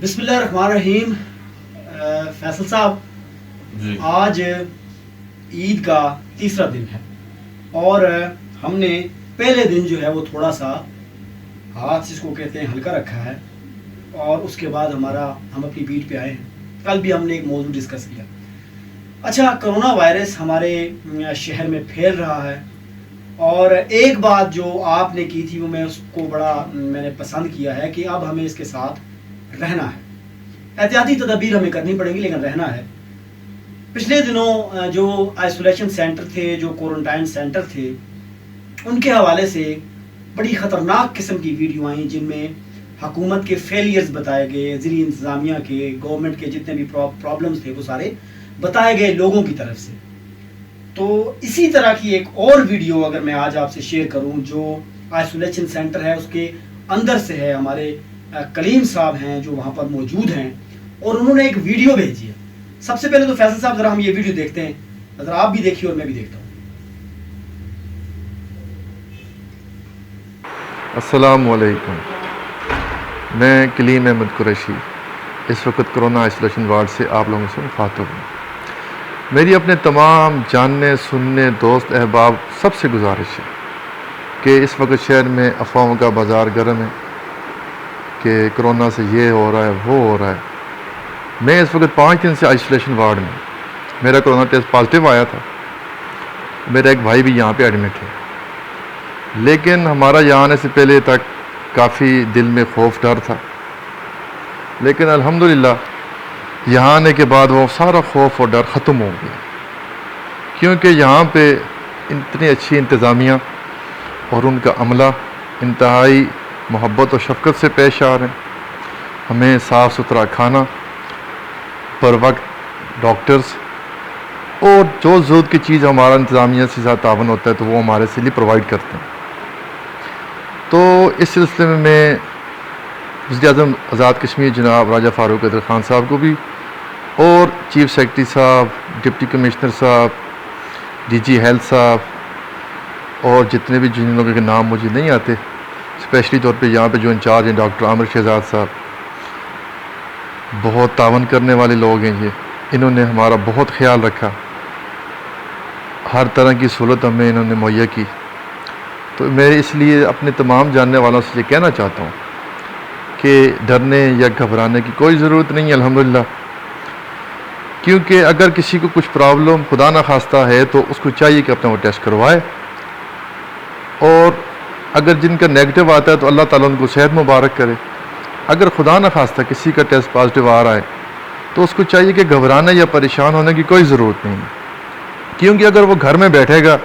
बिस्मिल्लाहिर्रहमानिर्रहीम। फैसल साहब, आज ईद का तीसरा दिन है और हमने पहले दिन जो है वो थोड़ा सा हाथ जिसको कहते हैं हल्का रखा है और उसके बाद हम अपनी बीट पे आए हैं। कल भी हमने एक मौजूद डिस्कस किया। अच्छा, कोरोना वायरस हमारे शहर में फैल रहा है और एक बात जो आपने की थी वो मैंने पसंद किया है कि अब हमें इसके साथ रहना है। एहतियाती तदबीर हमें करनी पड़ेगी लेकिन रहना है। पिछले दिनों जो आइसोलेशन सेंटर थे, जो क्वारंटाइन सेंटर थे, उनके हवाले से बड़ी ख़तरनाक किस्म की वीडियो आई जिनमें हुकूमत के फेलियर्स बताए गए, ज़िली इंतज़ामिया के, गवर्नमेंट के जितने भी प्रॉब्लम्स थे वो सारे बताए गए लोगों की तरफ से। तो इसी तरह की एक और वीडियो अगर मैं आज आपसे शेयर करूं जो आइसोलेशन सेंटर है उसके अंदर से है। हमारे कलीम साहब हैं जो वहाँ पर मौजूद हैं और उन्होंने एक वीडियो भेजी है। सबसे पहले तो फैसल साहब ज़रा हम ये वीडियो देखते हैं, ज़रा आप भी देखिए और मैं भी देखता हूँ। अस्सलामु अलैकुम, मैं कलीम अहमद कुरैशी इस वक्त कोरोना आइसोलेशन वार्ड से आप लोगों से मुखातिब हूँ। मेरी अपने तमाम जानने सुनने दोस्त अहबाब सबसे गुजारिश है कि इस वक्त शहर में अफवाहों का बाज़ार गर्म है कि कोरोना से ये हो रहा है वो हो रहा है। मैं इस वक्त 5 दिन से आइसोलेशन वार्ड में, मेरा कोरोना टेस्ट पॉजिटिव आया था। मेरा एक भाई भी यहाँ पे एडमिट है, लेकिन हमारा यहाँ आने से पहले तक काफ़ी दिल में खौफ डर था, लेकिन अल्हम्दुलिल्लाह यहाँ आने के बाद वो सारा खौफ और डर ख़त्म हो गया, क्योंकि यहाँ पे इतनी अच्छी इंतज़ामिया और उनका अमला इंतहाई मोहब्बत और शफ़क़त से पेश आ रहे हैं। हमें साफ़ सुथरा खाना, पर वक्त डॉक्टर्स और जो ज़रूरत की चीज़ हमारा इंतज़ामिया से साथ तावन होता है तो वो हमारे से लिए प्रोवाइड करते हैं। तो इस सिलसिले में मैं वज़ीर-ए-आज़म आज़ाद कश्मीर जनाब राजा फ़ारूक हैदर ख़ान साहब को भी और चीफ़ सेक्रेटरी साहब, डिप्टी कमिश्नर साहब, डीजी हेल्थ साहब और जितने भी जिन लोगों के नाम मुझे नहीं आते, स्पेशली तौर पे यहाँ पे जो इंचार्ज हैं डॉक्टर आमिर शहजाद साहब, बहुत तावन करने वाले लोग हैं ये। इन्होंने हमारा बहुत ख्याल रखा, हर तरह की सहूलत हमें इन्होंने मुहैया की। तो मैं इसलिए अपने तमाम जानने वालों से ये कहना चाहता हूँ कि डरने या घबराने की कोई ज़रूरत नहीं है अल्हम्दुलिल्लाह, क्योंकि अगर किसी को कुछ प्रॉब्लम खुदा न खास्ता है तो उसको चाहिए कि अपना वो टेस्ट करवाए, और अगर जिनका नेगेटिव आता है तो अल्लाह ताला उनको सेहत मुबारक करे। अगर खुदा न खास्ता किसी का टेस्ट पॉजिटिव आ रहा है तो उसको चाहिए कि घबराने या परेशान होने की कोई ज़रूरत नहीं है, क्योंकि अगर वो घर में बैठेगा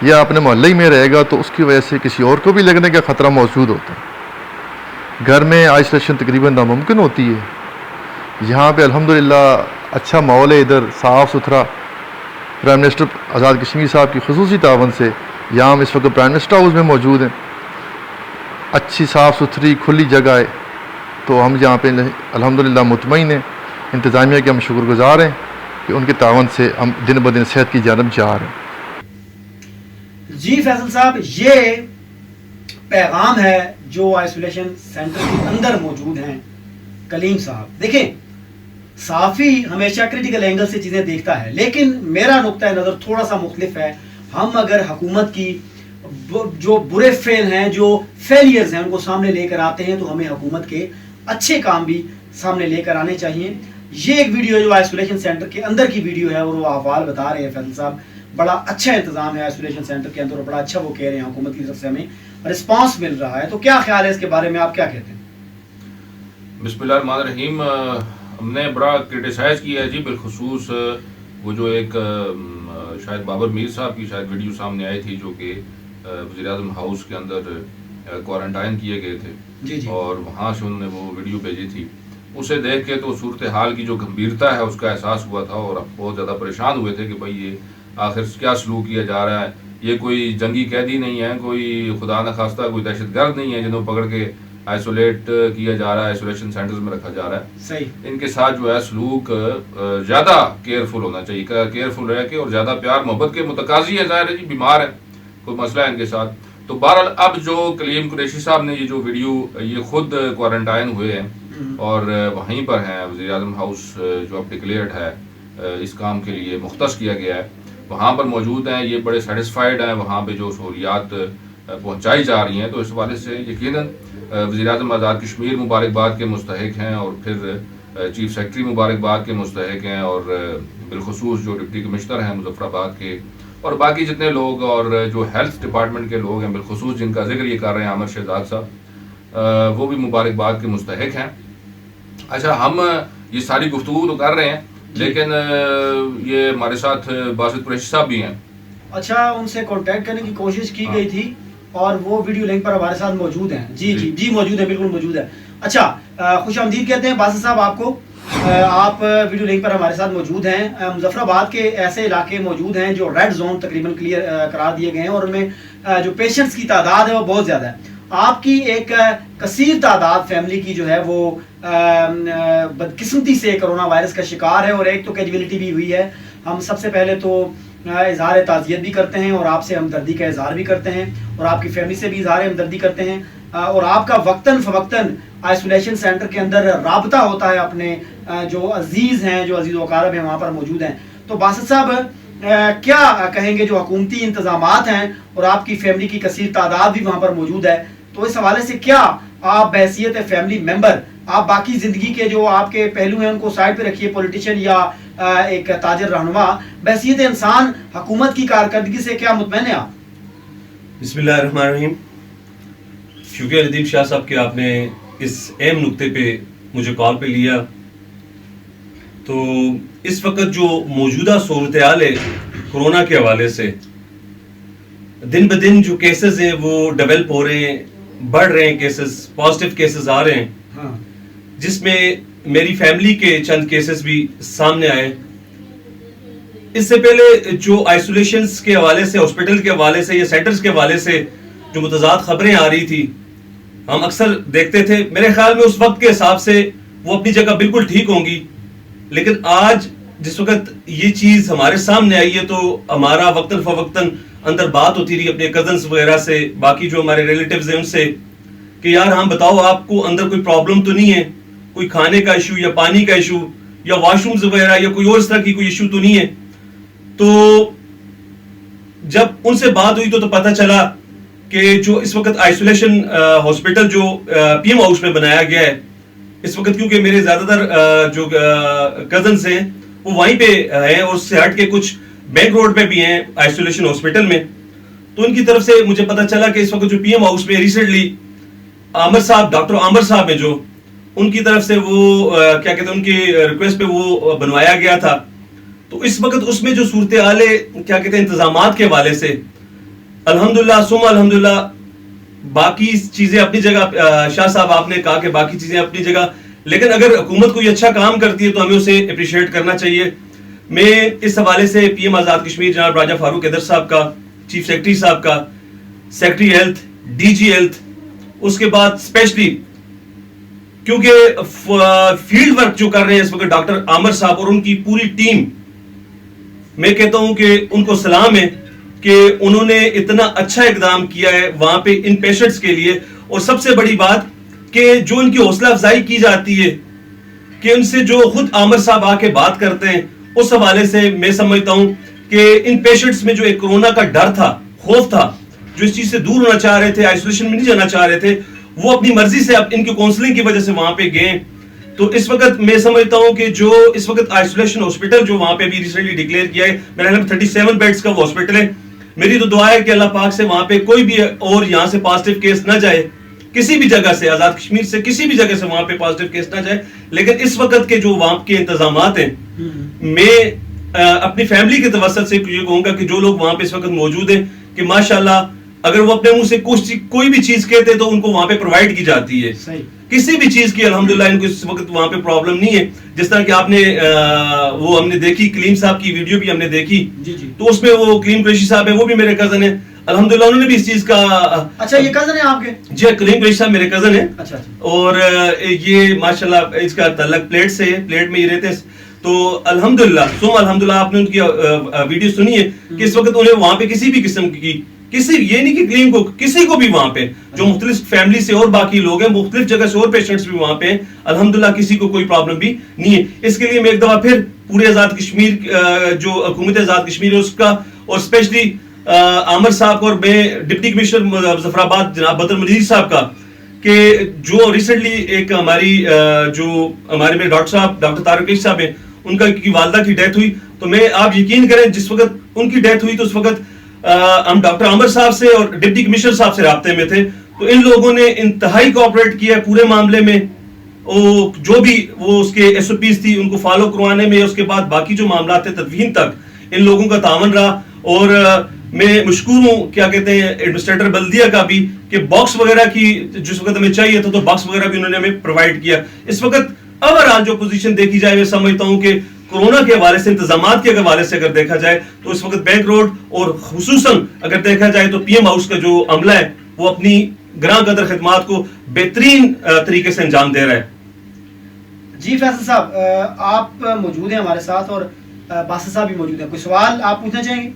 या अपने मोहल्ले ही में रहेगा तो उसकी वजह से किसी और को भी लगने का ख़तरा मौजूद होता है। घर में आइसोलेशन तकरीबन नामुमकिन होती है। यहाँ पे अल्हम्दुलिल्लाह अच्छा माहौल है, इधर साफ़ सुथरा। प्राइम मिनिस्टर आज़ाद कश्मीर साहब की खुसूसी तावन से यहाँ हम इस वक्त प्राइम मिनिस्टर हाउस में मौजूद हैं। अच्छी साफ़ सुथरी खुली जगह है, तो हम यहाँ पे अल्हम्दुलिल्लाह मुतमईन हैं। इंतज़ामिया के हम शुक्रगुज़ार हैं कि उनके तावन से हम दिन ब दिन सेहत की जानब जा रहे हैं। जी फैसल साहब, ये पैगाम है जो आइसोलेशन सेंटर के अंदर मौजूद हैं कलीम साहब। देखें, साफ़ी हमेशा क्रिटिकल एंगल से चीज़ें देखता है, लेकिन मेरा नुक्ता नज़र थोड़ा सा मुख्तलिफ है। हम अगर हुकूमत की जो बुरे फेल हैं, जो फेलियर्स हैं, उनको सामने लेकर आते हैं तो हमें हुकूमत के अच्छे काम भी सामने लेकर आने चाहिए। ये एक वीडियो जो आइसोलेशन सेंटर के अंदर की वीडियो है और वो अहवाल बता रहे हैं फैसल साहब, बड़ा अच्छा इंतजाम है आइसोलेशन सेंटर के अंदर और बड़ा अच्छा वो कह रहे हैं हुकूमत की तरफ से हमें रिस्पांस मिल रहा है। तो क्या ख्याल है इसके बारे में, आप क्या कहते हैं? बिस्मिल्लाहिर्रहमानिर्रहीम। हमने बड़ा क्रिटिसाइज़ किया है जी, बिलखुसूस वो जो एक शायद बाबर मीर साहब की शायद वीडियो सामने आई थी जो कि वज़ीर-ए-आज़म हाउस के अंदर क्वारंटाइन किए गए थे और वहाँ से उन्होंने वो वीडियो भेजी थी। उसे देख के तो सूरत हाल की जो गंभीरता है उसका एहसास हुआ था और बहुत ज़्यादा परेशान हुए थे कि भाई ये आखिर क्या सलूक किया जा रहा है। ये कोई जंगी कैदी नहीं है, कोई खुदा न खास्ता कोई दहशतगर्द नहीं है जिन्हें पकड़ के आइसोलेट किया जा रहा है, आइसोलेशन सेंटर्स में रखा जा रहा है। सही, इनके साथ जो है सलूक ज़्यादा केयरफुल होना चाहिए, केयरफुल रह के, और ज़्यादा प्यार मोहब्बत के मुतकाजी है। ज़ाहिर है जी, बीमार है, कोई मसला है इनके साथ। तो बहरहाल अब जो कलीम कुरैशी साहब ने ये जो वीडियो, ये खुद क्वारंटाइन हुए हैं और वहीं पर हैं। वज़ीर आज़म हाउस जो अब डिक्लेयर्ड है इस काम के लिए मुख्तस किया गया है, वहाँ पर मौजूद हैं। ये बड़े सेटिस्फाइड हैं वहाँ पे जो सहूलियात पहुँचाई जा रही हैं। तो इस हवाले से यकीनन वज़ीर आज़म आज़ाद कश्मीर मुबारकबाद के मुस्तहिक हैं, और फिर चीफ सेक्रेटरी मुबारकबाद के मुस्तहिक हैं, और बिलखुसूस जो डिप्टी कमिश्नर हैं मुजफ्फराबाद के, और बाकी जितने लोग और जो हेल्थ डिपार्टमेंट के लोग हैं बिलखुसूस जिनका जिक्र ये कर रहे हैं आमिर शहजाद साहब, वो भी मुबारकबाद के मुस्तहिक हैं। अच्छा, हम ये सारी गुफ्तगू तो कर रहे हैं, लेकिन ये हमारे साथ बासित कुरैशी साहब भी हैं। अच्छा, उनसे कांटेक्ट करने की कोशिश की गई थी और वो वीडियो लिंक पर हमारे साथ मौजूद हैं। जी जी जी मौजूद है, बिल्कुल मौजूद है। अच्छा, खुशामदीद कहते हैं बासित साहब आपको। आप वीडियो लिंक पर हमारे साथ मौजूद हैं। मुजफ्फराबाद के ऐसे इलाके मौजूद हैं जो रेड जोन तकरीबन क्लियर करार दिए गए हैं, और उनमें जो पेशेंट्स की तादाद है वो बहुत ज़्यादा है। आपकी एक कसीर तादाद फैमिली की जो है वो बदकिस्मती से कोरोना वायरस का शिकार है, और एक तो कैजुअलिटी भी हुई है। हम सबसे पहले तो इजहार ताज़ियत भी करते हैं, और आपसे हमदर्दी का इजहार भी करते हैं, और आपकी फैमिली से भी इजहार हमदर्दी करते हैं। और आपका वक्तन फ़वक्तन आइसोलेशन सेंटर के अंदर राबता होता है अपने जो अजीज़ हैं, जो अजीज़ वकारब हैं वहाँ पर मौजूद हैं। तो बासित साहब क्या कहेंगे, जो हुकूमती इंतज़ामात हैं और आपकी फैमिली की कसीर तादाद भी वहाँ पर मौजूद है, तो इस हवाले से क्या आप बहैसियत फैमिली मेंबर, आप बाकी ज़िंदगी के जो आपके पहलू हैं उनको साइड पे रखिए, पॉलिटिशियन या एक ताजर रहनुमा, बहैसियत इंसान हुकूमत की कारकर्दगी से क्या मुतमईन है आप? बिस्मिल्लाहिर्रहमानिर्रहीम। शुक्रिया नदीम शाह साहब कि आपने इस अहम नुक्ते पे मुझे कॉल पे लिया। तो इस वक्त जो मौजूदा सूरत-ए-हाल है कोरोना के हवाले से, दिन ब दिन जो केसेस हैं वो डेवलप हो रहे हैं, बढ़ रहे हैं, केसेस पॉजिटिव केसेस आ रहे हैं। हाँ। जिसमें मेरी फैमिली के चंद केसेस भी सामने आए। इससे पहले जो आइसोलेशंस के हवाले से, हॉस्पिटल के हवाले से या सेंटर्स के हवाले से जो मुतज़ाद खबरें आ रही थी, हम अक्सर देखते थे। मेरे ख्याल में उस वक्त के हिसाब से वो अपनी जगह बिल्कुल ठीक होंगी, लेकिन आज जिस वक्त ये चीज़ हमारे सामने आई है, तो हमारा वक्तन फवक्तन अंदर बात होती रही अपने कजन्स वगैरह से, बाकी जो हमारे रिलेटिव्स हैं उनसे, कि यार हम बताओ आपको अंदर कोई प्रॉब्लम तो नहीं है, कोई खाने का इशू या पानी का इशू या वॉशरूम्स वगैरह या कोई और इस तरह की कोई इशू तो नहीं है। तो जब उनसे बात हुई तो पता चला कि जो इस वक्त आइसोलेशन हॉस्पिटल जो पीएम हाउस में बनाया गया है इस वक्त, क्योंकि मेरे ज्यादातर जो कजन्स हैं वो वहीं पे हैं और उससे हट के कुछ बैंक रोड पे भी हैं आइसोलेशन हॉस्पिटल में, तो उनकी तरफ से मुझे पता चला कि इस वक्त जो पीएम हाउस में रिसेंटली आमिर साहब, डॉक्टर आमिर साहब हैं जो, उनकी तरफ से वो क्या कहते हैं, उनकी रिक्वेस्ट पे वो बनवाया गया था। तो इस वक्त उसमें जो सूरत हाल है, क्या कहते हैं, इंतजामात के हवाले से अल्हम्दुलिल्लाह सुम्मा अल्हम्दुलिल्लाह, बाकी चीजें अपनी जगह, शाह साहब आपने कहा कि बाकी चीजें अपनी जगह, लेकिन अगर हुकूमत कोई अच्छा काम करती है तो हमें उसे अप्रिशिएट करना चाहिए। मैं इस हवाले से पीएम आज़ाद कश्मीर जनाब राजा फारूक हैदर साहब का, चीफ सेक्रेटरी साहब का, सेक्रेटरी हेल्थ, डीजी हेल्थ, उसके बाद स्पेशली क्योंकि फील्ड वर्क जो कर रहे हैं इस वक्त डॉक्टर आमिर साहब और उनकी पूरी टीम, मैं कहता हूं कि उनको सलाम है कि उन्होंने इतना अच्छा इकदाम किया है वहां पे इन पेशेंट्स के लिए। और सबसे बड़ी बात कि जो उनकी हौसला अफजाई की जाती है कि उनसे जो खुद आमिर साहब आके बात करते हैं, उस हवाले से मैं समझता हूं कि इन पेशेंट्स में जो एक कोरोना का डर था, खौफ था, जो इस चीज से दूर होना चाह रहे थे, आइसोलेशन में नहीं जाना चाह रहे थे, वो अपनी मर्जी से अब इनकी काउंसलिंग की वजह से वहां पे गए। तो इस वक्त मैं समझता हूं कि जो इस वक्त आइसोलेशन हॉस्पिटल जो वहां पे भी रिसेंटली डिक्लेयर किया है, मेरे ख्याल में 37 बेड्स का वो हॉस्पिटल है। मेरी तो दुआ है कि अल्लाह पाक से वहां पे कोई भी और यहाँ से पॉजिटिव केस ना जाए, किसी भी जगह से, आजाद कश्मीर से किसी भी जगह से वहां पे पॉजिटिव केस ना जाए। लेकिन इस वक्त के जो वहां के इंतजामात हैं, मैं अपनी फैमिली के तवसत से ये कहूंगा कि जो लोग वहां पे इस वक्त मौजूद हैं कि माशाल्लाह, अगर वो अपने मुंह से कोई भी चीज कहते तो उनको वहां पे प्रोवाइड की जाती है। किसी भी चीज की अल्हम्दुलिल्लाह इनको इस वक्त वहां पे प्रॉब्लम नहीं है। जिस तरह कि आपने वो हमने देखी कलीम साहब की वीडियो भी हमने देखी, तो उसमें वो कलीम कुरैशी साहब है, वो भी मेरे कजन है, अल्हम्दुलिल्लाह उन्होंने भी इस चीज का। अच्छा, ये कजन है आपके? जी, कलीम कुरैशी साहब मेरे कजन है। अच्छा। और ये माशाल्लाह इसका तल्लक प्लेट से है, प्लेट में ही रहते हैं। तो अल्हम्दुलिल्लाह सुम अल्हम्दुलिल्लाह, आपने उनकी वीडियो सुनी है कि इस वक्त उन्हें वहां पे किसी भी किस्म की किसी, ये नहीं कि क्लीन को, किसी को भी वहां पे जो मुख्तलिफ फैमिली से और बाकी लोग हैं, मुख्तलिफ जगह से और पेशेंट्स भी वहां पे हैं, अल्हम्दुलिल्लाह किसी को कोई प्रॉब्लम भी नहीं है। इसके लिए मैं एक दफा फिर पूरे आजाद कश्मीर जो हुकूमत आजाद कश्मीर है उसका, और स्पेशली आमिर साहब और मैं डिप्टी कमिश्नर मुजफ्फराबाद जनाब बदर मजीद साहब का, कि जो रिसेंटली एक हमारी जो हमारे मेरे डॉक्टर साहब डॉक्टर तारिक साहब हैं, उनका की वालदा की डेथ हुई, तो मैं आप यकीन करें जिस वक्त उनकी डेथ हुई तो उस वक्त हम डॉक्टर आमिर साहब से और डिप्टी कमिश्नर साहब से राब्ते में थे, तो इन लोगों ने इंतहाई कोऑपरेट किया है पूरे मामले में। वो जो भी वो उसके एसओपीज थी उनको फॉलो करवाने में, उसके बाद बाकी जो मामला थे तदवीन तक इन लोगों का तावन रहा। और मैं मशकूर हूँ क्या कहते हैं एडमिनिस्ट्रेटर बल्दिया का भी, कि बॉक्स वगैरह की जिस वक्त हमें चाहिए था तो बॉक्स वगैरह भी उन्होंने हमें प्रोवाइड किया। इस वक्त ओवरऑल जो पोजीशन देखी जाए मैं समझता हूँ कि कोरोना के हवाले से, इंतजामात के हवाले से अगर देखा जाए तो इस वक्त बैंक रोड और खुसूसन अगर देखा जाए तो पीएम हाउस का जो अमला है वो अपनी ग्रां कदर खिदमात को बेहतरीन तरीके से अंजाम दे रहा है। जी फैसल साहब, आप मौजूद हैं हमारे साथ और बासित साहब भी मौजूद हैं, कोई सवाल आप पूछना चाहेंगे?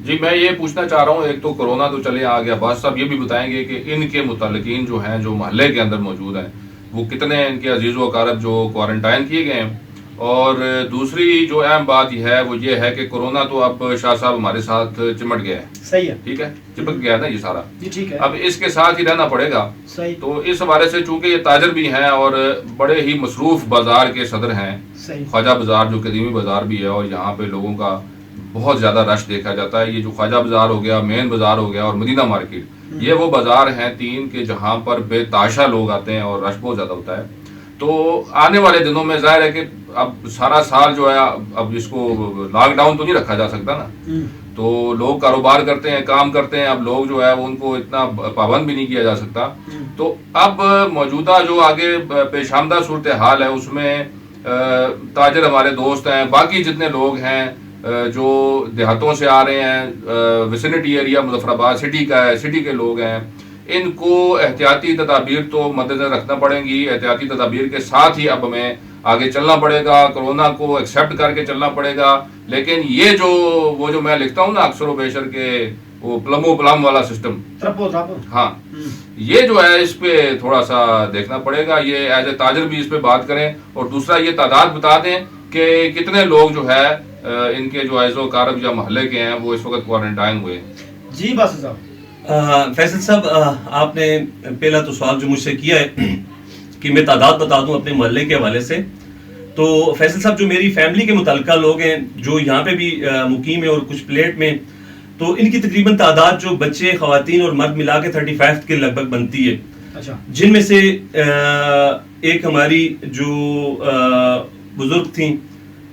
जी मैं ये पूछना चाह रहा हूँ, एक तो कोरोना तो चले आ गया, बात साहब ये भी बताएंगे कि इनके मुतल्लिकीन जो हैं जो मोहल्ले के अंदर मौजूद हैं वो कितने इनके अजीज़ व अकारब जो क्वारंटाइन किए गए हैं। और दूसरी जो अहम बात यह है वो ये है कि कोरोना तो अब शाह साहब हमारे साथ चिमट गया है, सही है, ठीक है, चिपक गया ना ये सारा, जी ठीक है, अब इसके साथ ही रहना पड़ेगा। सही, तो इस हवाले से चूंकि ये ताजर भी हैं और बड़े ही मसरूफ बाजार के सदर हैं, सही, ख्वाजा बाजार जो कदीमी बाजार भी है और यहाँ पे लोगों का बहुत ज्यादा रश देखा जाता है। ये जो ख्वाजा बाजार हो गया, मेन बाजार हो गया और मदीना मार्केट, ये वो बाजार हैं तीन के जहाँ पर बेताशा लोग आते हैं और रश बहुत ज्यादा होता है। तो आने वाले दिनों में जाहिर है कि अब सारा साल जो है अब इसको लॉकडाउन तो नहीं रखा जा सकता ना, तो लोग कारोबार करते हैं, काम करते हैं, अब लोग जो है उनको इतना पाबंद भी नहीं किया जा सकता। तो अब मौजूदा जो आगे पेश आमदा सूरत हाल है उसमें ताजर हमारे दोस्त हैं, बाकी जितने लोग हैं जो देहातों से आ रहे हैं, विसिनिटी एरिया मुजफ्फराबाद सिटी का है, सिटी के लोग हैं, इनको एहतियाती तदाबीर तो मद्देनजर रखना पड़ेंगी। एहतियाती तदाबीर के साथ ही अब हमें आगे चलना पड़ेगा, कोरोना को एक्सेप्ट करके चलना पड़ेगा। लेकिन ये जो वो जो मैं लिखता हूँ ना अक्सर बेशर के वो प्लम वाला सिस्टम, हाँ, ये जो है इस पे थोड़ा सा देखना पड़ेगा। ये एज ए ताजर भी इस पे बात करें और दूसरा ये तादाद बता दें कि कितने लोग जो है इनके जो आइज़ो कारब या मोहल्ले के हैं वो इस वक्त क्वारंटाइन हुए। जी बासित साहब, फैसल साहब आपने पहला तो सवाल जो मुझसे किया है कि मैं तादाद बता दूं अपने मोहल्ले के हवाले से, तो फैसल साहब जो मेरी फैमिली के मुतल्लिका लोग हैं जो यहाँ पे भी मुकीम है और कुछ प्लेट में, तो इनकी तकरीबन तादाद जो बच्चे ख़वातीन और मर्द मिला के 35 के लगभग बनती है। अच्छा। जिनमें से एक हमारी जो बुजुर्ग थी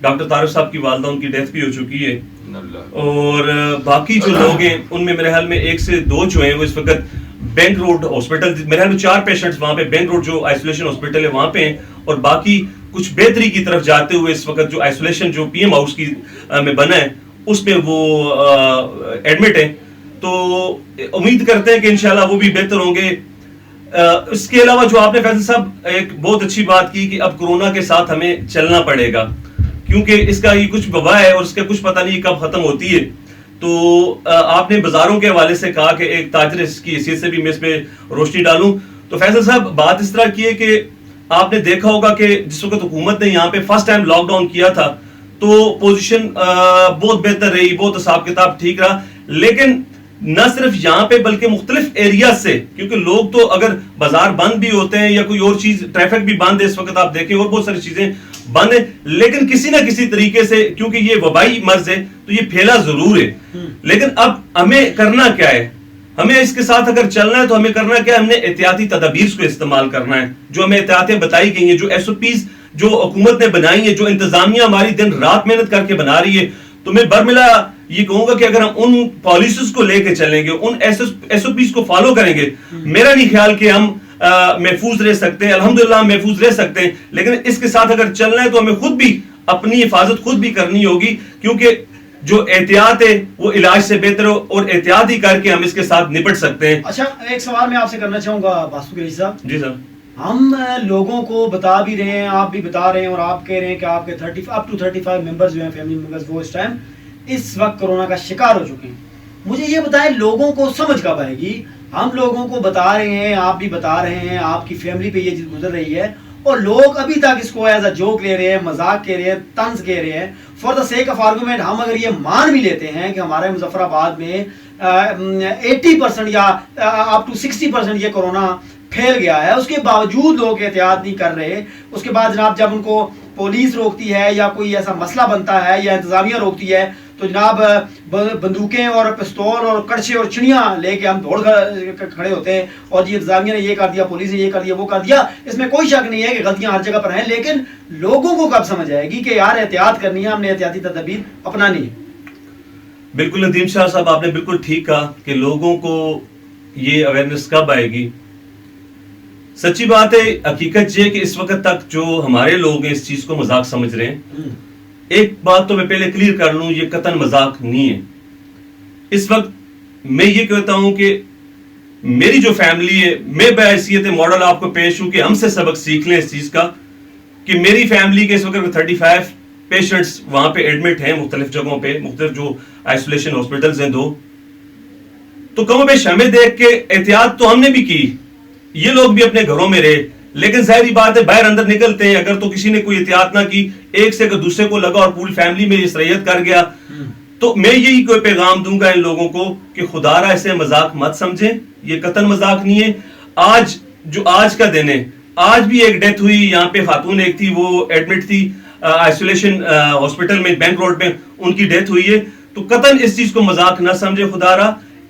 डॉक्टर तारिक साहब की वालदा, उनकी डेथ भी हो चुकी है, और बाकी जो लोग हैं उनमें मेरे ख्याल में 1 से 2 जो हैं वो इस वक्त बैंक रोड हॉस्पिटल, मेरे ख्याल में 4 पेशेंट्स वहाँ पे बैंक रोड जो आइसोलेशन हॉस्पिटल है वहाँ पे हैं, और बाकी कुछ बेहतरी की तरफ जाते हुए इस वक्त जो आइसोलेशन जो पीएम हाउस की में बना है उसमें वो एडमिट है। तो उम्मीद करते हैं कि इंशाल्लाह वो भी बेहतर होंगे। इसके अलावा जो आपने फैसल साहब एक बहुत अच्छी बात की कि अब कोरोना के साथ हमें चलना पड़ेगा, क्योंकि इसका ये कुछ वबा है और इसका कुछ पता नहीं कब खत्म होती है। तो आपने बाजारों के हवाले से कहा कि एक ताजर की हैसियत से भी मैं इसमें रोशनी डालूं, तो फैसल साहब बात इस तरह की है कि आपने देखा होगा कि जिस वक्त हुकूमत ने यहाँ पे फर्स्ट टाइम लॉकडाउन किया था तो पोजीशन बहुत बेहतर रही, बहुत हिसाब किताब ठीक रहा, लेकिन न सिर्फ यहाँ पे बल्कि मुख्तलिफ एरिया से, क्योंकि लोग तो अगर बाजार बंद भी होते हैं या कोई और चीज, ट्रैफिक भी बंद है इस वक्त आप देखें और बहुत सारी चीजें बंद है, लेकिन किसी ना किसी तरीके से क्योंकि ये वबाई मर्ज है तो ये फैला जरूर है। लेकिन अब हमें करना क्या है, हमें इसके साथ अगर चलना है तो हमें करना क्या है, हमने एहतियाती तदाबीर को इस्तेमाल करना है, जो हमें एहतियातें बताई गई हैं, जो एसओपीज जो हुकूमत ने बनाई है, जो इंतजामिया हमारी दिन रात मेहनत करके बना रही है, तो मैं बरमिला ये कहूंगा कि अगर हम उन पॉलिसीज को लेके चलेंगे, उन एसओपीज को फॉलो करेंगे, मेरा नहीं ख्याल कि हम महफूज रह सकते हैं। अल्हम्दुलिल्लाह महफूज रह सकते हैं, लेकिन इसके साथ अगर चलना है तो हमें खुद भी अपनी हिफाजत खुद भी करनी होगी, क्योंकि जो एहतियात है वो इलाज से बेहतर हो और एहतियात ही करके हम इसके साथ निपट सकते हैं। अच्छा, एक सवाल मैं आपसे करना चाहूंगा बासु कुरैशी साहब। जी सर, हम लोगों को बता भी रहे हैं, आप भी बता रहे हैं और आप कह रहे हैं कि आपके 35 मेंबर्स जो हैं फैमिली मेंबर्स वो इस टाइम इस वक्त कोरोना का शिकार हो चुके हैं, मुझे ये बताएं, लोगों को समझ कब आएगी? हम लोगों को बता रहे हैं, आप भी बता रहे हैं, आपकी फैमिली पे ये चीज़ गुजर रही है, और लोग अभी तक इसको एज अ जोक ले रहे हैं, मजाक कह रहे हैं, तंज कह रहे हैं। For the sake of argument हम अगर ये मान भी लेते हैं कि हमारे मुजफ्फराबाद में 80% या अप टू 60% ये कोरोना फैल गया है, उसके बावजूद लोग एहतियात नहीं कर रहे। उसके बाद जनाब जब उनको पुलिस रोकती है या कोई ऐसा मसला बनता है या इंतजामिया रोकती है, तो जनाब बंदूकें और पिस्तौल और कड़छे और चिड़ियाँ लेके हम दौड़ खड़े होते हैं, और जी इंतजामिया ने ये कर दिया, पुलिस ने ये कर दिया, वो कर दिया। इसमें कोई शक नहीं है कि गलतियां हर जगह पर हैं, लेकिन लोगों को कब समझ आएगी कि यार एहतियात करनी है, हमने एहतियाती तदबीर अपनानी है। बिल्कुल नदीम शाह साहब, आपने बिल्कुल ठीक कहा कि लोगों को ये अवेयरनेस कब आएगी। सच्ची बात है, हकीकत ये कि इस वक्त तक जो हमारे लोग हैं इस चीज को मजाक समझ रहे हैं। एक बात तो मैं पहले क्लियर कर लूं, ये कतन मजाक नहीं है। इस वक्त मैं ये कहता हूं कि मेरी जो फैमिली है, मैं बहैसियत मॉडल आपको पेश हूं कि हमसे सबक सीख लें इस चीज का, कि मेरी फैमिली के इस वक्त 35 पेशेंट्स वहां पे एडमिट हैं मुख्तलिफ जगहों पे, मुख्तलिफ जो आइसोलेशन हॉस्पिटल्स हैं 2। तो कम बेश हमें देख के एहतियात तो हमने भी की, ये लोग भी अपने घरों में रहे, लेकिन जाहिर बात है बाहर अंदर निकलते हैं अगर तो किसी ने कोई एहतियात ना की, एक से अगर दूसरे को लगा और पूरी फैमिली में इसरायत कर गया, तो मैं यही कोई पैगाम दूंगा इन लोगों को कि खुदारा ऐसे मजाक मत समझें, ये कतन मजाक नहीं है। आज का दिन है, आज भी एक डेथ हुई यहाँ पे, खातून एक थी, वो एडमिट थी आइसोलेशन हॉस्पिटल में बैंक रोड में, उनकी डेथ हुई है। तो कतन इस चीज को मजाक ना समझे, खुदारा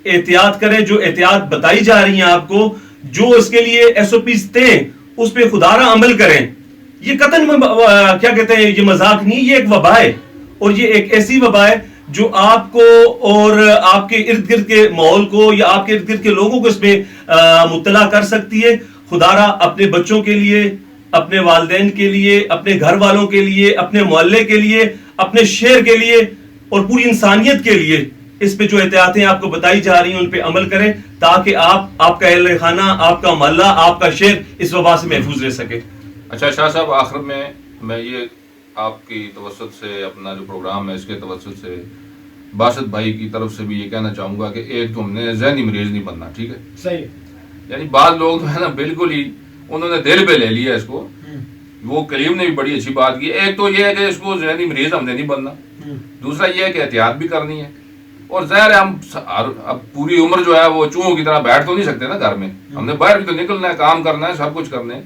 एहतियात करें, जो एहतियात बताई जा रही है आपको, जो इसके लिए SOPs थे उस पे खुदारा अमल करें। ये कतन क्या कहते हैं, ये मजाक नहीं, ये एक वबा है, और ये एक ऐसी वबा है जो आपको और आपके इर्द गिर्द के माहौल को या आपके इर्द गिर्द के लोगों को इसमें मुब्तला कर सकती है। खुदारा अपने बच्चों के लिए, अपने वालिदैन के लिए, अपने घर वालों के लिए, अपने मोहल्ले के लिए, अपने शहर के लिए और पूरी इंसानियत के लिए इस पे जो एहतियातें आपको बताई जा रही हैं उन पे अमल करें, ताकि आपका अहल खाना, आपका मोहल्ला, आपका शहर इस वबा से महफूज रह सके। अच्छा शाह साहब, आखिर में मैं ये आपकी तवज्जुह से, अपना जो प्रोग्राम है इसके तवज्जुह से बासित भाई की तरफ से भी ये कहना चाहूँगा कि एक तो हमने ज़हनी मरीज नहीं बनना, ठीक है? सही। यानी बाद लोग तो है ना बिल्कुल ही उन्होंने दिल पे ले लिया इसको। वो कलीम ने भी बड़ी अच्छी बात की। एक तो ये है कि इसको ज़हनी मरीज हमने नहीं बनना, दूसरा ये है कि एहतियात भी करनी है, और ज़ाहिर है हम अब पूरी उम्र जो है वो चूहों की तरह बैठ तो नहीं सकते ना घर में, हमने बाहर भी तो निकलना है, काम करना है, सब कुछ करना है,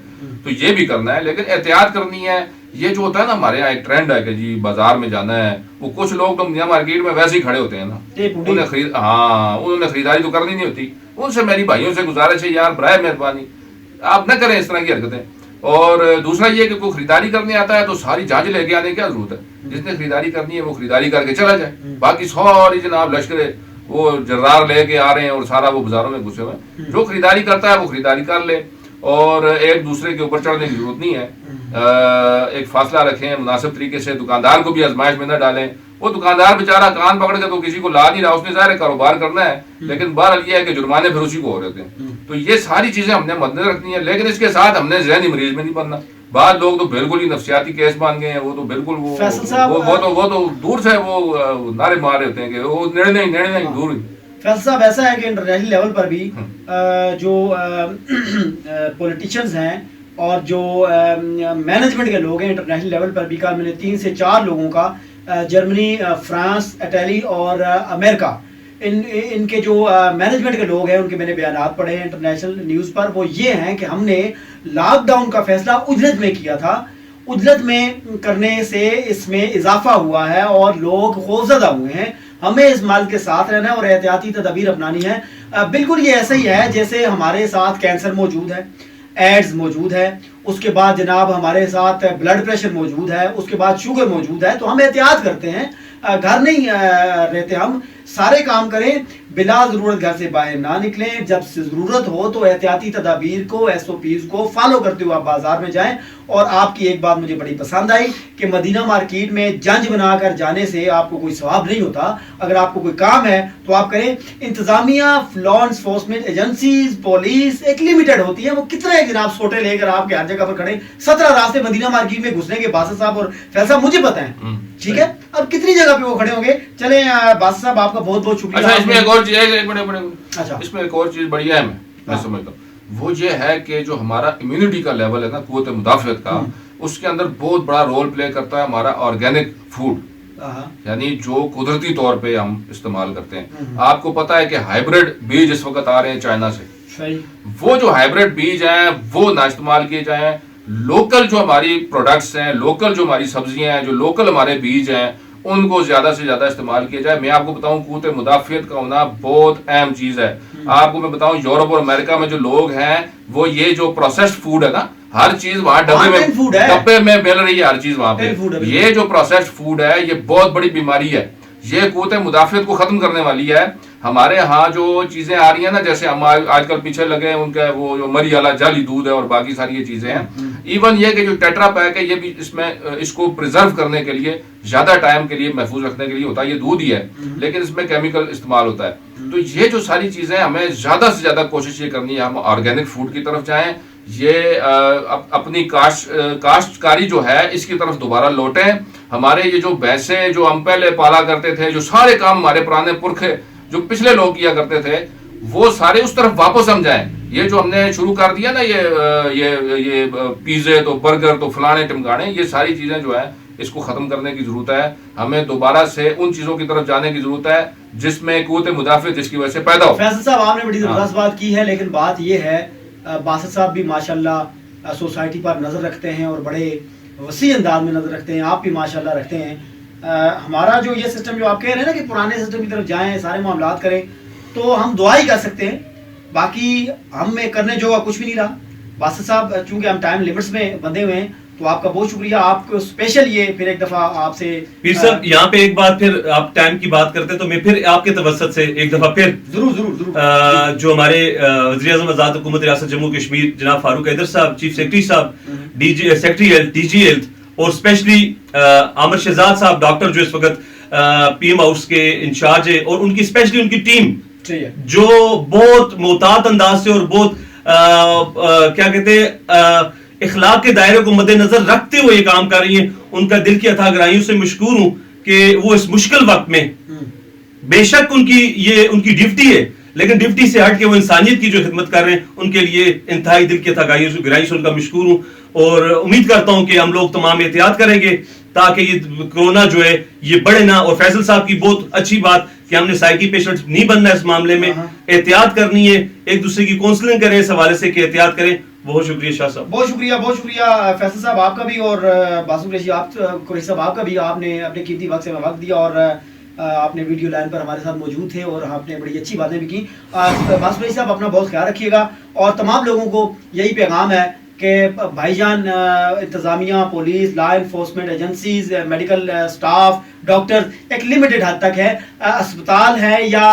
तो ये भी करना है, लेकिन एहतियात करनी है। ये जो होता है ना हमारे यहाँ एक ट्रेंड है कि जी बाजार में जाना है, वो कुछ लोग तो दुनिया मार्केट में वैसे ही खड़े होते हैं ना, उन्होंने खरीदारी तो करनी नहीं होती। उनसे मेरी भाइयों से गुजारिश है यार बराए मेहरबानी आप न करें इस तरह की हरकतें। और दूसरा ये कि कोई खरीदारी करने आता है तो सारी जांच लेके आने की क्या जरूरत है, जिसने खरीदारी करनी है वो खरीदारी करके चला जाए, बाकी सारी जनाब लश्कर वो जर्रार लेके आ रहे हैं और सारा वो बाजारों में घुसे हुए हैं। जो खरीदारी करता है वो खरीदारी कर ले, और एक दूसरे के ऊपर चढ़ने की जरूरत नहीं है। एक फासला रखें मुनासिब तरीके से, दुकानदार को भी आजमाइश में न डालें। वो दुकानदार बेचारा कान पकड़ के तो किसी को ला नहीं रहा, उसने ज़ाहिर कारोबार करना है, लेकिन बहरहाल ये है कि जुर्माने फिर उसी को हो रहे हैं। तो ये सारी चीजें हमने मद्देनजर रखनी है, लेकिन इसके साथ हमने ज़हनी मरीज में नहीं बनना। बाद लोग तो बिल्कुल ही नफ्सियाती केस मान गए हैं, वो तो बिल्कुल वो तो दूर से वो नारे मार रहे होते हैं कि वो निर्णय दूर। फैसल साहब, ऐसा है कि इंटरनेशनल लेवल पर भी जो पॉलिटिशियंस हैं और जो मैनेजमेंट के लोग हैं इंटरनेशनल लेवल पर भी, कल मैंने 3 से 4 लोगों का जर्मनी, फ्रांस, इटली और अमेरिका, इनके जो मैनेजमेंट के लोग हैं उनके मैंने बयानात पढ़े हैं इंटरनेशनल न्यूज़ पर। वो ये हैं कि हमने लॉकडाउन का फैसला उजलत में किया था, उजलत में करने से इसमें इजाफा हुआ है और लोग खौफजदा हुए हैं। हमें इस माल के साथ रहना है और एहतियाती तदबीर अपनानी है। बिल्कुल ये ऐसा ही है जैसे हमारे साथ कैंसर मौजूद है, एड्स मौजूद है, उसके बाद जनाब हमारे साथ ब्लड प्रेशर मौजूद है, उसके बाद शुगर मौजूद है। तो हम एहतियात करते हैं, घर नहीं रहते, हम सारे काम करें, बिला ज़रूरत घर से बाहर ना निकलें। जब ज़रूरत हो तो एहतियाती तदाबीर को, SOPs को फॉलो करते हुए आप बाजार में जाएं और आपकी एक बात मुझे बड़ी पसंद आई कि मदीना मार्केट में जंज बनाकर जाने से आपको कोई सवाब नहीं होता। अगर आपको कोई काम है तो आप करें। इंतजामिया, लॉ एनफोर्समेंट एजेंसीज, पुलिस एक लिमिटेड होती है, वो कितना है जनाब सोटे लेकर आपके हर जगह पर खड़े। 17 रास्ते मदीना मार्केट में घुसने के बादशाह साहब और फैसल साहब मुझे पता है, ठीक है। अब कितनी जगह पे वो खड़े होंगे। चले बादशाह साहब आपका बहुत बहुत शुक्रिया। अच्छा, इसमें एक और चीज है, अच्छा, इसमें एक और चीज बड़ी अहम है, मैं समझता हूँ, वो ये है कि जो हमारा इम्यूनिटी का लेवल है ना, कुव्वत मुदाफियत का, उसके अंदर बहुत बड़ा रोल प्ले करता है हमारा ऑर्गेनिक फूड, यानी जो कुदरती तौर पे हम इस्तेमाल करते हैं। आपको पता है कि हाइब्रिड बीज इस वक्त आ रहे हैं चाइना से, वो जो हाइब्रिड बीज हैं वो ना इस्तेमाल किए जाएं। लोकल जो हमारी प्रोडक्ट्स हैं, लोकल जो हमारी सब्जियां हैं, जो लोकल हमारे बीज हैं, उनको ज्यादा से ज्यादा इस्तेमाल किया जाए। मैं आपको बताऊं, कुव्वत मुदाफियत का होना बहुत अहम चीज है। आपको मैं बताऊं, यूरोप और अमेरिका में जो लोग हैं, वो ये जो प्रोसेस्ड फूड है ना, हर चीज वहां डब्बे में मिल रही है, हर चीज वहां पे। ये जो प्रोसेस्ड फूड है, ये बहुत बड़ी बीमारी है, ये कुव्वत मुदाफियत को खत्म करने वाली है। हमारे यहाँ जो चीजें आ रही है ना, जैसे हम आजकल पीछे लगे हैं उनका वो जो मरी वाला जाली दूध है और बाकी सारी ये चीजें हैं। इवन ये कि जो टेट्रा पैक है, ये भी इसमें इसको प्रिजर्व करने के लिए, ज्यादा टाइम के लिए महफूज रखने के लिए होता है। ये दूध ही है, लेकिन इसमें केमिकल इस्तेमाल होता है। तो ये जो सारी चीजें, हमें ज्यादा से ज्यादा कोशिश ये करनी है हम ऑर्गेनिक फूड की तरफ जाएं। ये अपनी काश्तकारी जो है इसकी तरफ दोबारा लौटें। हमारे ये जो भैंसे जो हम पहले पाला करते थे, जो सारे काम हमारे पुराने पुरखे जो पिछले लोग किया करते थे, वो सारे उस तरफ वापस हम जाएं। ये जो हमने शुरू कर दिया ना, ये पिज्जे तो बर्गर तो फलाने टिमकाने, ये सारी चीजें जो है इसको खत्म करने की जरूरत है। हमें दोबारा से उन चीजों की तरफ जाने की जरूरत है जिसमें कुव्वत मुदाफियत जिसकी वजह से पैदा हो। फैसल साहब आपने बड़ी जबरदस्त बात की है, लेकिन बात ये है, बासित साहब भी माशाल्लाह सोसाइटी पर नजर रखते हैं और बड़े वसी अंदाज में नजर रखते हैं, आप भी माशाल्लाह रखते हैं। हमारा जो ये सिस्टम जो आप कह रहे हैं ना कि पुराने सिस्टम की तरफ जाएं, सारे मामलात करें, तो हम दुआ ही कर सकते हैं, बाकी हम में करने जो कुछ भी नहीं रहा। बासित साहब चूंकि हम टाइम लिमिट्स में बंधे हुए हैं, तो आपका बहुत शुक्रिया। आपको स्पेशल ये फिर एक दफा आपसे पीर साहब, यहाँ पे एक बात, फिर आप टाइम की बात करते हैं तो मैं फिर आपके तवस्सुत से एक दफा फिर जरूर जो हमारे वज़ीर आज़म आज़ाद हुकूमत रियासत जम्मू कश्मीर जनाब फारूक हैदर साहब, चीफ सेक्रेटरी साहब, सेक्रेटरी हेल्थ, डीजी हेल्थ, और स्पेशली आमिर शहजाद साहब डॉक्टर जो इस वक्त पीएम हाउस के इंचार्ज है, और उनकी स्पेशली उनकी टीम जो बहुत मोहतात अंदाज से और बहुत क्या कहते हैं इखलाक के दायरे को मद्देनजर रखते हुए ये काम कर रही है, उनका दिल की अथाह गहराइयों से मशकूर हूं कि वो इस मुश्किल वक्त में, बेशक उनकी ड्यूटी है, लेकिन ड्यूटी से हट के वो इंसानियत की जो खिदमत कर रहे हैं, उनके लिए इंतहाई दिल की अथाह गहराइयों से उनका मशकूर हूं। और उम्मीद करता हूं कि हम लोग तमाम एहतियात करेंगे ताकि ये कोरोना जो है ये बढ़े ना। और फैसल साहब की बहुत अच्छी बात कि हमने साइकी पेशेंट नहीं बनना, इस मामले में एहतियात करनी है, एक दूसरे की काउंसलिंग करें इस हवाले से कि एहतियात करें। बहुत शुक्रिया शाह साहब, बहुत शुक्रिया फैसल साहब आपका भी, और बासु कुरैशी साहब आपका भी। आपने अपने कीमती वक्त से वक्त दिया और आपने वीडियो लाइन पर हमारे साथ मौजूद थे और आपने बड़ी अच्छी बातें भी की। बासु कुरैशी साहब अपना बहुत ख्याल रखिएगा, और तमाम लोगों को यही पैगाम है कि भाईजान, इंतज़ामिया, police, law enforcement agencies, medical staff, doctors एक लिमिटेड हद तक है। अस्पताल है या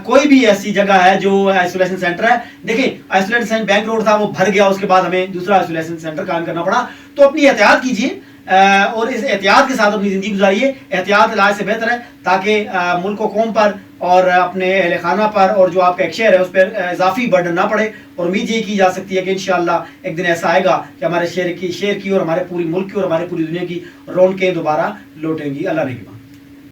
कोई भी ऐसी जगह है जो आइसोलेशन सेंटर है, देखिए आइसोलेशन सेंटर बैंक रोड था, वो भर गया, उसके बाद हमें दूसरा आइसोलेशन सेंटर कायम करना पड़ा। तो अपनी एहतियात कीजिए और इस एहतियात के साथ अपनी ज़िंदगी गुजारिए। एहतियात इलाज से बेहतर है, ताकि मुल्क व कौम पर और अपने अहल खाना पर और जो आपका एक शहर है उस पर इजाफी बर्डन ना पड़े। और उम्मीद ये की जा सकती है कि इंशाअल्लाह एक दिन ऐसा आएगा कि हमारे शहर की और हमारे पूरी मुल्क की और हमारे पूरी दुनिया की रौनकें दोबारा लौटेंगी। अल्लाह ने